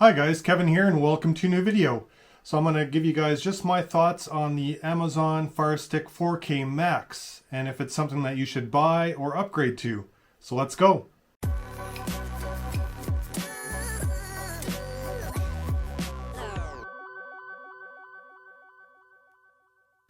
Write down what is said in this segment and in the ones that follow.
Hi guys, Kevin here and welcome to a new video. So I'm going to give you guys just my thoughts on the Amazon Fire Stick 4K Max and if it's something that you should buy or upgrade to. So let's go.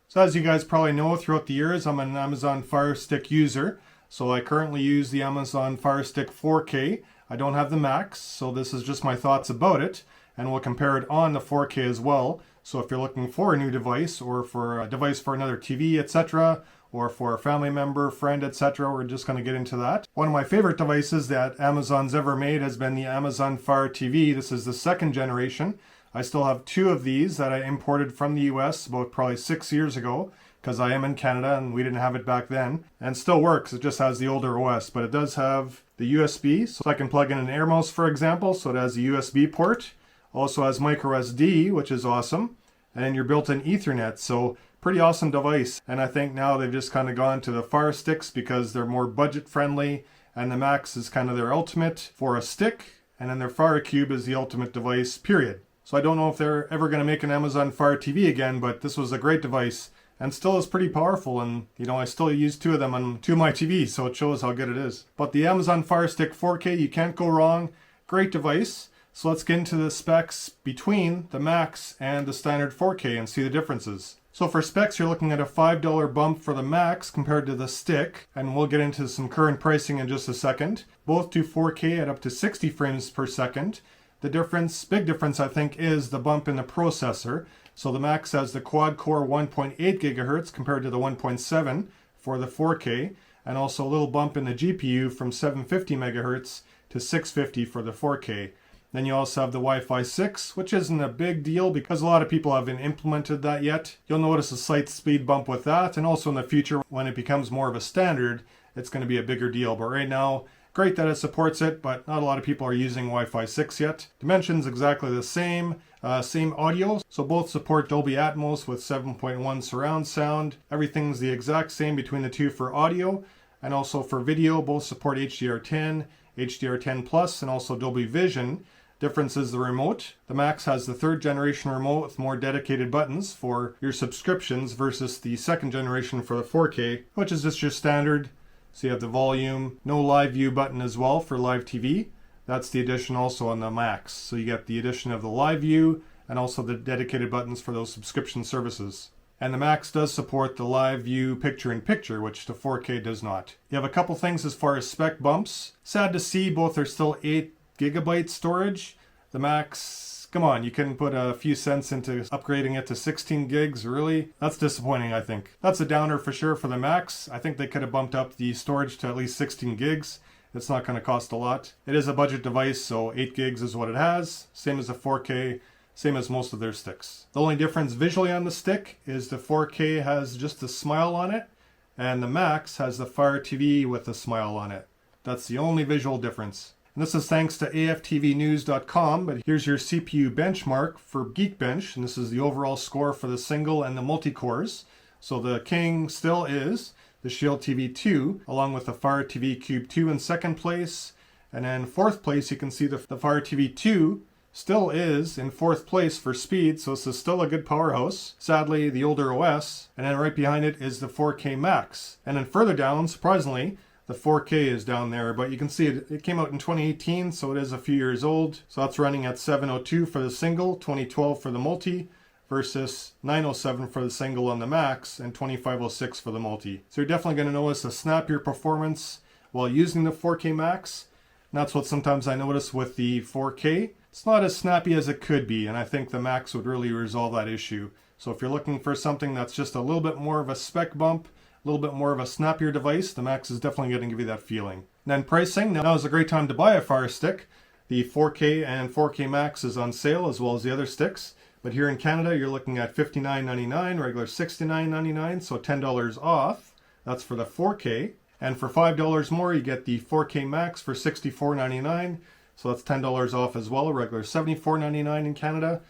So as you guys probably know, throughout the years I'm an Amazon Fire Stick user. So I currently use the Amazon Fire Stick 4K. I don't have the Max, so this is just my thoughts about it, and we'll compare it on the 4K as well. So if you're looking for a new device, or for a device for another TV, etc., or for a family member, friend, etc., we're just going to get into that. One of my favorite devices that Amazon's ever made has been the Amazon Fire TV. This is the second generation. I still have two of these that I imported from the US about probably 6 years ago, because I am in Canada and we didn't have it back then. And still works, it just has the older OS, but it does have the USB, so I can plug in an air mouse, for example, so it has a USB port. Also has micro SD, which is awesome, and then your built-in Ethernet, so pretty awesome device. And I think now they've just kind of gone to the Fire Sticks because they're more budget friendly, and the Max is kind of their ultimate for a stick, and then their Fire Cube is the ultimate device, period. So I don't know if they're ever going to make an Amazon Fire TV again, but this was a great device and still is pretty powerful, and I still use two of them on two of my TVs, so it shows how good it is. But the Amazon Fire Stick 4K, you can't go wrong. Great device. So let's get into the specs between the Max and the standard 4K and see the differences. So for specs, you're looking at a $5 bump for the Max compared to the Stick, and we'll get into some current pricing in just a second. Both do 4K at up to 60 frames per second. The difference, big difference I think, is the bump in the processor. So the Max has the quad-core 1.8 gigahertz compared to the 1.7 for the 4K, and also a little bump in the GPU from 750 megahertz to 650 for the 4K. Then you also have the Wi-Fi 6, which isn't a big deal because a lot of people haven't implemented that yet. You'll notice a slight speed bump with that, and also in the future when it becomes more of a standard, it's going to be a bigger deal. But right now, great that it supports it, but not a lot of people are using Wi-Fi 6 yet. Dimensions exactly the same. Same audio, so both support Dolby Atmos with 7.1 surround sound. Everything's the exact same between the two for audio, and also for video, both support HDR10, HDR10 Plus, and also Dolby Vision. Difference is the remote. The Max has the third generation remote with more dedicated buttons for your subscriptions versus the second generation for the 4K, which is just your standard. So you have the volume, no live view button as well for live TV. That's the addition also on the Max. So you get the addition of the live view and also the dedicated buttons for those subscription services. And the Max does support the live view picture-in-picture, which the 4K does not. You have a couple things as far as spec bumps. Sad to see both are still 8 gigabyte storage. The Max, come on, you can put a few cents into upgrading it to 16 gigs, really? That's disappointing, I think. That's a downer for sure for the Max. I think they could have bumped up the storage to at least 16 gigs. It's not going to cost a lot. It is a budget device, so 8 gigs is what it has. Same as the 4K, same as most of their sticks. The only difference visually on the stick is the 4K has just a smile on it, and the Max has the Fire TV with a smile on it. That's the only visual difference. And this is thanks to AFTVnews.com, but here's your CPU benchmark for Geekbench, and this is the overall score for the single and the multi-cores. So the king still is the Shield TV 2, along with the Fire TV Cube 2 in second place. And then fourth place, you can see the Fire TV 2 still is in fourth place for speed, so this is still a good powerhouse. Sadly, the older OS. And then right behind it is the 4K Max. And then further down, surprisingly, the 4K is down there, but you can see it came out in 2018, so it is a few years old. So that's running at 702 for the single, 2012 for the multi, versus 907 for the single on the Max and 2506 for the multi. So you're definitely going to notice a snappier performance while using the 4K Max. And that's what sometimes I notice with the 4K. It's not as snappy as it could be, and I think the Max would really resolve that issue. So if you're looking for something that's just a little bit more of a spec bump, a little bit more of a snappier device, the Max is definitely going to give you that feeling. And then pricing, now is a great time to buy a Fire Stick. The 4K and 4K Max is on sale as well as the other sticks. But here in Canada, you're looking at $59.99, regular $69.99, so $10 off. That's for the 4K. And for $5 more, you get the 4K Max for $64.99, so that's $10 off as well, regular $74.99 in Canada.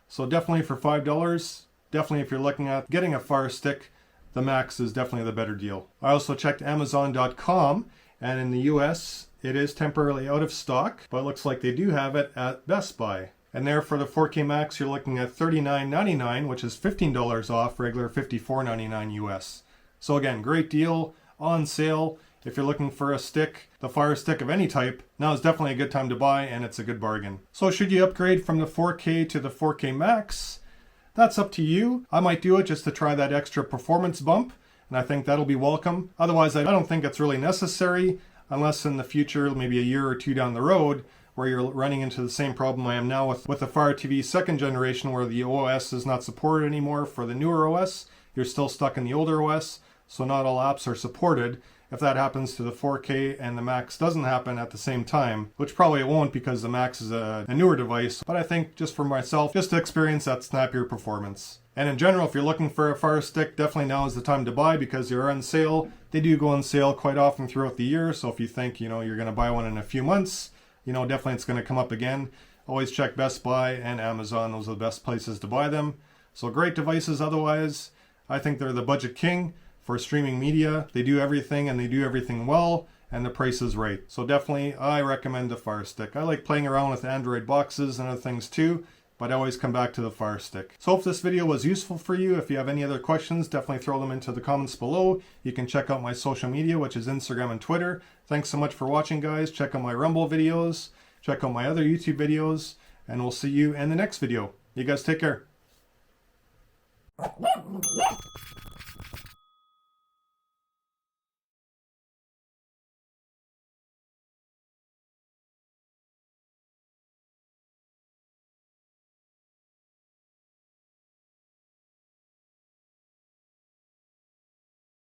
So definitely for $5, definitely if you're looking at getting a Fire Stick, the Max is definitely the better deal. I also checked Amazon.com, and in the US, it is temporarily out of stock, but it looks like they do have it at Best Buy. And there for the 4K Max, you're looking at $39.99, which is $15 off regular $54.99 US. So again, great deal, on sale. If you're looking for a stick, the Fire Stick of any type, now is definitely a good time to buy, and it's a good bargain. So should you upgrade from the 4K to the 4K Max? That's up to you. I might do it just to try that extra performance bump, and I think that'll be welcome. Otherwise, I don't think it's really necessary, unless in the future, maybe a year or two down the road, where you're running into the same problem I am now with the Fire TV 2nd generation, where the OS is not supported anymore for the newer OS. You're still stuck in the older OS, so not all apps are supported. If that happens to the 4K and the Max doesn't happen at the same time, which probably it won't because the Max is a newer device, but I think just for myself, just to experience that snappier performance. And in general, if you're looking for a Fire Stick, definitely now is the time to buy because they're on sale. They do go on sale quite often throughout the year, so if you think, you're going to buy one in a few months, definitely it's going to come up again. Always check Best Buy and Amazon. Those are the best places to buy them. So great devices otherwise. I think they're the budget king for streaming media. They do everything and they do everything well, and the price is right. So definitely I recommend the Fire Stick. I like playing around with Android boxes and other things too, but I always come back to the Fire Stick. So if this video was useful for you, if you have any other questions, definitely throw them into the comments below. You can check out my social media, which is Instagram and Twitter. Thanks so much for watching, guys. Check out my Rumble videos, check out my other YouTube videos, and we'll see you in the next video. You guys take care.